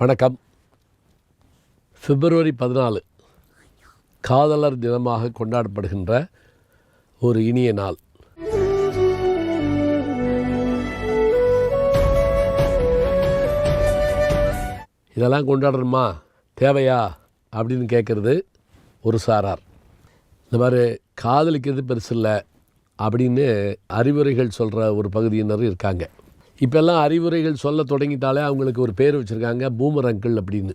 வணக்கம். பிப்ரவரி 14 காதலர் தினமாக கொண்டாடப்படுகின்ற ஒரு இனிய நாள். இதெல்லாம் கொண்டாடுறோமா, தேவையா அப்படின்னு கேட்குறது ஒரு சாரார். இந்த மாதிரி காதலிக்கிறது பெருசு இல்லை அப்படின்னு அறிவுரைகள் சொல்கிற ஒரு பகுதியினர் இருக்காங்க. இப்போல்லாம் அறிவுரைகள் சொல்ல தொடங்கிட்டாலே அவங்களுக்கு ஒரு பேர் வச்சுருக்காங்க, பூமர் அங்கிள் அப்படின்னு.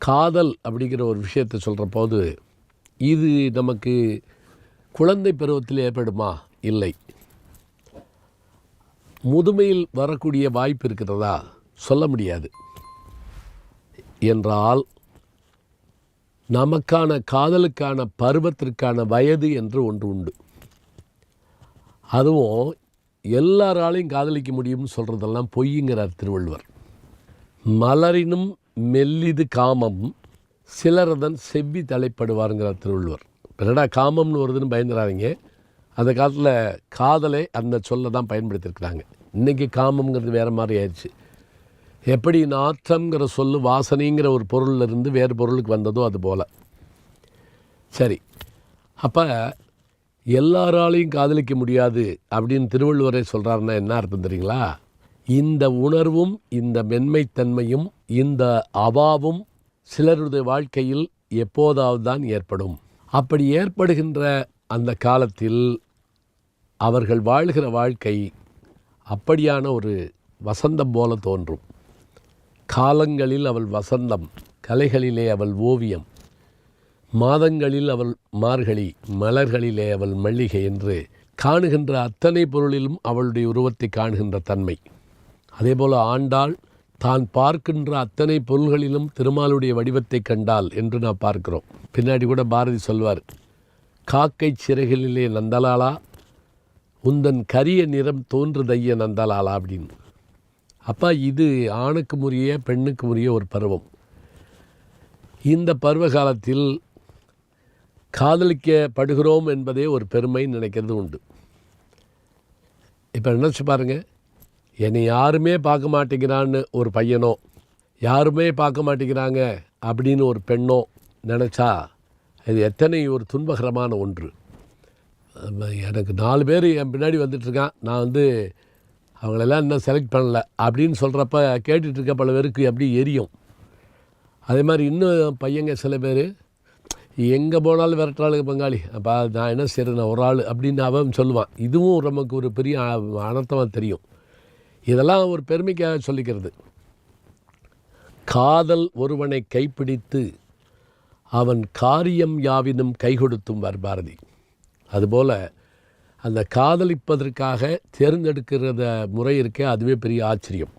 காதல் அப்படிங்கிற ஒரு விஷயத்தை சொல்கிற போது இது நமக்கு குழந்தை பருவத்தில் ஏற்படுமா? இல்லை. முதுமையில் வரக்கூடிய வாய்ப்பு இருக்கிறதா? சொல்ல முடியாது. என்றால் நமக்கான காதலுக்கான பருவத்திற்கான வயது என்று ஒன்று உண்டு. அதுவும் எல்லாராலையும் காதலிக்க முடியும்னு சொல்கிறதெல்லாம் பொய்யுங்கிறார் திருவள்ளுவர். மலரினும் மெல்லிது காமம், சிலரதன் செவ்வி தலைப்படுவாருங்கிறார் திருவள்ளுவர். என்னடா காமம்னு வருதுன்னு பயந்துடாதீங்க. அந்த காலத்தில் காதலை அந்த சொல்லை தான் பயன்படுத்தியிருக்கிறாங்க. இன்றைக்கி காமங்கிறது வேறு மாதிரி ஆயிடுச்சு. எப்படி நாற்றங்கிற சொல்லு வாசனைங்கிற ஒரு பொருளிலிருந்து வேறு பொருளுக்கு வந்ததோ அது போல். சரி, அப்போ எல்லாராலையும் காதலிக்க முடியாது அப்படின்னு திருவள்ளுவரை சொல்கிறாருன்னா என்ன அர்த்தம் தெரியுங்களா? இந்த உணர்வும் இந்த மென்மைத்தன்மையும் இந்த அவாவும் சிலருடைய வாழ்க்கையில் எப்போதாவது தான் ஏற்படும். அப்படி ஏற்படுகின்ற அந்த காலத்தில் அவர்கள் வாழ்கிற வாழ்க்கை அப்படியான ஒரு வசந்தம் போல தோன்றும். காலங்களில் அவள் வசந்தம், கலைகளிலே அவள் ஓவியம், மாதங்களில் அவள் மார்கழி, மலர்களிலே அவள் மல்லிகை என்று காணுகின்ற அத்தனை பொருளிலும் அவளுடைய உருவத்தை காணுகின்ற தன்மை. அதேபோல் ஆண்டாள் தான் பார்க்கின்ற அத்தனை பொருள்களிலும் திருமாலுடைய வடிவத்தை கண்டாள் என்று நான் பார்க்கிறோம். பின்னாடி கூட பாரதி சொல்வார், காக்கை சிறைகளிலே நந்தலாலா, உந்தன் கரிய நிறம் தோன்றுதைய நந்தலாலா அப்படின்னு. அப்போ இது ஆணுக்கு முறைய பெண்ணுக்கு முறைய ஒரு பருவம். இந்த பருவ காலத்தில் காதலிக்கப்படுகிறோம் என்பதே ஒரு பெருமைன்னு நினைக்கிறது உண்டு. இப்போ நினச்சி பாருங்கள், என்னை யாருமே பார்க்க மாட்டேங்கிறான்னு ஒரு பையனோ, யாருமே பார்க்க மாட்டேங்கிறாங்க அப்படின்னு ஒரு பெண்ணோ நினச்சா இது எத்தனை ஒரு துன்பகரமான ஒன்று. எனக்கு 4 பேர் என் பின்னாடி வந்துட்டுருக்கான், நான் அவங்களெல்லாம் இன்னும் செலக்ட் பண்ணலை அப்படின்னு சொல்கிறப்ப கேட்டுட்ருக்க பல பேருக்கு எப்படி எரியும். அதே மாதிரி இன்னும் பையங்க சில பேர் எங்கே போனாலும் விரட்டாளுக்கு பங்காளி, அப்போ நான் என்ன செய்கிறது, நான் ஒரு ஆள் அப்படின்னு அவன் சொல்லுவான். இதுவும் நமக்கு ஒரு பெரிய அனர்த்தமாக தெரியும். இதெல்லாம் ஒரு பெருமைக்காக சொல்லிக்கிறது. காதல் ஒருவனை கைப்பிடித்து அவன் காரியம் யாவினும் கை கொடுத்தும் வர் பாரதி. அதுபோல் அந்த காதலிப்பதற்காக தேர்ந்தெடுக்கிறத முறை இருக்கே, அதுவே பெரிய ஆச்சரியம்.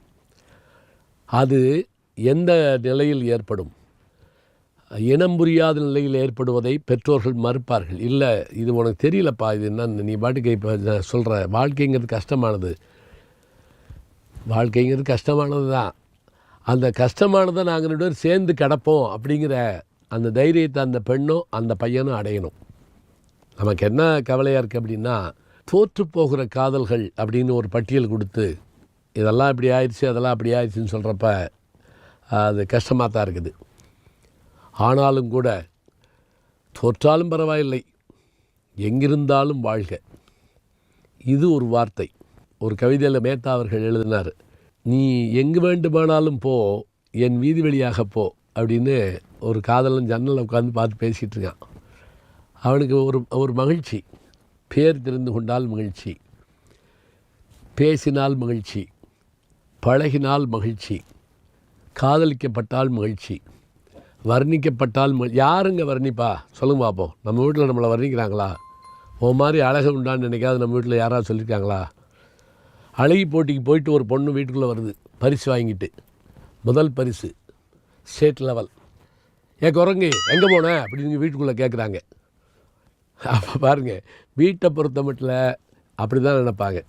அது எந்த நிலையில் ஏற்படும்? இனம் புரியாத நிலையில் ஏற்படுவதை பெற்றோர்கள் மறுப்பார்கள். இல்லை, இது உனக்கு தெரியலப்பா, இது என்ன நீ பாட்டுக்கு இப்போ சொல்கிற, வாழ்க்கைங்கிறது கஷ்டமானது, வாழ்க்கைங்கிறது கஷ்டமானது தான். அந்த கஷ்டமானதை நாங்கள் 2 பேரும் சேர்ந்து கிடப்போம் அப்படிங்கிற அந்த தைரியத்தை அந்த பெண்ணும் அந்த பையனும் அடையணும். நமக்கு என்ன கவலையாக இருக்குது அப்படின்னா, தோற்று போகிற காதல்கள் அப்படின்னு ஒரு பட்டியல் கொடுத்து இதெல்லாம் இப்படி ஆயிடுச்சு அதெல்லாம் அப்படி ஆயிடுச்சுன்னு சொல்கிறப்ப அது கஷ்டமாக தான் இருக்குது. ஆனாலும் கூட தோற்றாலும் பரவாயில்லை, எங்கிருந்தாலும் வாழ்க, இது ஒரு வார்த்தை. ஒரு கவிதையில் மேத்தா அவர்கள் எழுதினார், நீ எங்கு வேண்டுமானாலும் போ, என் வீதி வழியாக போ அப்படின்னு. ஒரு காதலன் ஜன்னலில் உட்காந்து பார்த்து பேசிகிட்டு இருக்கான். அவனுக்கு ஒரு மகிழ்ச்சி, பேர் தெரிந்து கொண்டால் மகிழ்ச்சி, பேசினால் மகிழ்ச்சி, பழகினால் மகிழ்ச்சி, காதலிக்கப்பட்டால் மகிழ்ச்சி, வர்ணிக்கப்பட்டால் யாருங்க வர்ணிப்பா சொல்லுங்க பார்ப்போம். நம்ம வீட்டில் நம்மளை வர்ணிக்கிறாங்களா? ஓ மாதிரி அழகு உண்டான்னு நினைக்காது நம்ம வீட்டில் யாராவது சொல்லியிருக்காங்களா? அழகி போட்டிக்கு போயிட்டு ஒரு பொண்ணு வீட்டுக்குள்ளே வருது, பரிசு வாங்கிட்டு, முதல் பரிசு ஸ்டேட் லெவல். குரங்கு எங்கே போனேன் அப்படின்னு வீட்டுக்குள்ளே கேட்குறாங்க. அப்போ பாருங்கள், வீட்டை பொறுத்த மட்டும் அப்படி தான் நினைப்பாங்க.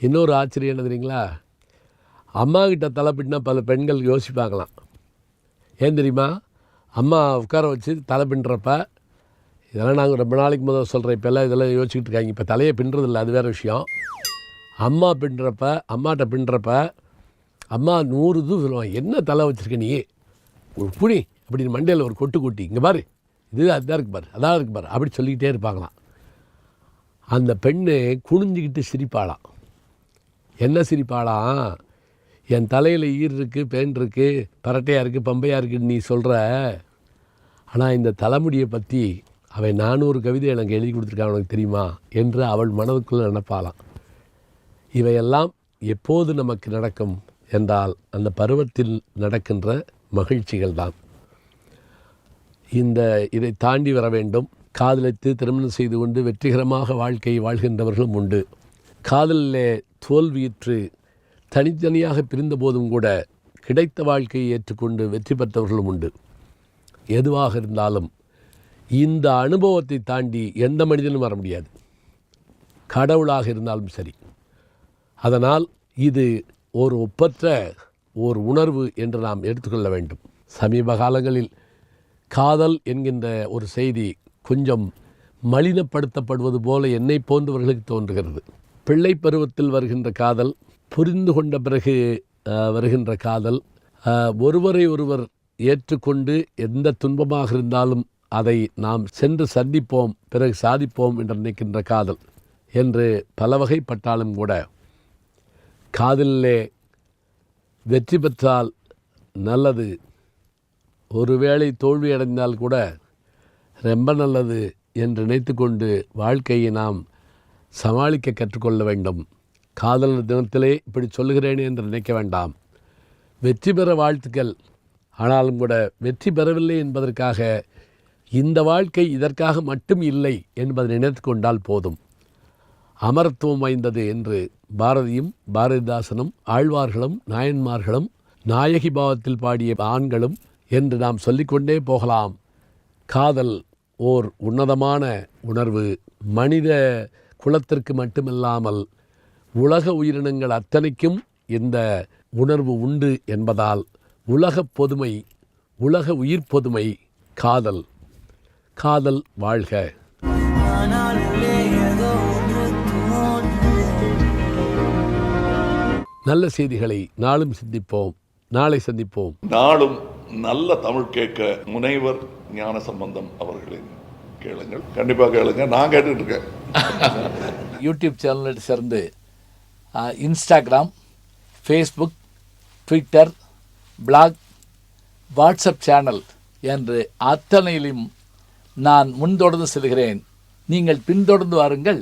இன்னொரு ஆச்சரியம் என்ன தெரியுங்களா? அம்மாக்கிட்ட தலைப்பின்னா பல பெண்கள் யோசிப்பாங்களாம். ஏன் தெரியுமா? அம்மா உட்கார வச்சு தலை பின்னுறப்ப இதெல்லாம் நாங்கள் ரொம்ப நாளைக்கு முதல் சொல்கிறேன். இப்போல்லாம் இதெல்லாம் யோசிச்சுக்கிட்டு இருக்காங்க. இப்போ தலையை பின்னுறதில்ல, அது வேறு விஷயம். அம்மா அம்மாட்ட பின்னுறப்ப அம்மா 100 இது சொல்லுவாங்க, என்ன தலை வச்சுருக்க நீ, ஒரு புடி அப்படின்னு மண்டையில் ஒரு கொட்டு கொட்டி, இங்கே பாரு இது அதுதான் இருக்குது பாரு, அதான் இருக்குது பாரு அப்படி சொல்லிக்கிட்டே இருப்பாங்களாம். அந்த பெண்ணு குனிஞ்சிக்கிட்டு சிரிப்பாளாம். என்ன சிரிப்பாளாம், என் தலையில் ஈர் இருக்குது, பேன் இருக்குது, பரட்டையாக இருக்குது, பம்பையாக இருக்குதுன்னு நீ சொல்கிற, ஆனால் இந்த தலைமுடியை பற்றி அவன் 400 கவிதை எனக்கு எழுதி கொடுத்துருக்கான் உனக்கு தெரியுமா என்று அவள் மனதுக்குள்ளே நினைப்பாளாம். இவையெல்லாம் எப்போது நமக்கு நடக்கும் என்றால் அந்த பருவத்தில் நடக்கின்ற மகிழ்ச்சிகள் தான். இதை தாண்டி வர வேண்டும். காதலித்து திருமணம் செய்து கொண்டு வெற்றிகரமாக வாழ்க்கையை வாழ்கின்றவர்களும் உண்டு. காதலிலே தோல்வியுற்று தனித்தனியாக பிரிந்த போதும் கூட கிடைத்த வாழ்க்கையை ஏற்றுக்கொண்டு வெற்றி பெற்றவர்களும் உண்டு. எதுவாக இருந்தாலும் இந்த அனுபவத்தை தாண்டி எந்த மனிதனும் வர முடியாது, கடவுளாக இருந்தாலும் சரி. அதனால் இது ஒரு ஒப்பற்ற ஒரு உணர்வு என்று நாம் எடுத்துக்கொள்ள வேண்டும். சமீப காலங்களில் காதல் என்கின்ற ஒரு செய்தி கொஞ்சம் மலினப்படுத்தப்படுவது போல என்னை போன்றவர்களுக்கு தோன்றுகிறது. பிள்ளை பருவத்தில் வருகின்ற காதல், புரிந்து கொண்ட பிறகு வருகின்ற காதல், ஒருவரை ஒருவர் ஏற்றுக்கொண்டு எந்த துன்பமாக இருந்தாலும் அதை நாம் சென்று சந்திப்போம், பிறகு சாதிப்போம் என்று நினைக்கின்ற காதல் என்று பல வகைப்பட்டாலும் கூட காதலிலே வெற்றி பெற்றால் நல்லது, ஒருவேளை தோல்வி அடைந்தால் கூட ரொம்ப நல்லது என்று நினைத்து கொண்டு வாழ்க்கையை நாம் சமாளிக்க கற்றுக்கொள்ள வேண்டும். காதலர் தினத்திலே இப்படி சொல்லுகிறேனே என்று நினைக்க வேண்டாம். வெற்றி பெற வாழ்த்துக்கள். ஆனாலும் கூட வெற்றி பெறவில்லை என்பதற்காக இந்த வாழ்க்கை இதற்காக மட்டும் இல்லை என்பதை நினைத்து கொண்டால் போதும். அமரத்துவம் வாய்ந்தது என்று பாரதியும் பாரதிதாசனும் ஆழ்வார்களும் நாயன்மார்களும் நாயகி பாவத்தில் பாடிய ஆண்களும் என்று நாம் சொல்லிக்கொண்டே போகலாம். காதல் ஓர் உன்னதமான உணர்வு. மனித குலத்திற்கு மட்டுமில்லாமல் உலக உயிரினங்கள் அத்தனைக்கும் இந்த உணர்வு உண்டு என்பதால் உலகப் பொதுமை, உலக உயிர் பொதுமை காதல். காதல் வாழ்க. நல்ல செய்திகளை நாளும் சிந்திப்போம், நாளை சந்திப்போம். நாளும் நல்ல தமிழ் கேட்க முனைவர் ஞானசம்பந்தம் அவர்களின் கேளுங்கள். கண்டிப்பாக கேளுங்க, நான் கேட்டுட்டு இருக்கேன். யூடியூப் சேனல் சேர்ந்து Instagram, Facebook, Twitter, blog, WhatsApp channel என்று அத்தனையிலும் நான் முன்தொடர்ந்து செல்கிறேன். நீங்கள் பின்தொடர்ந்து வாருங்கள்.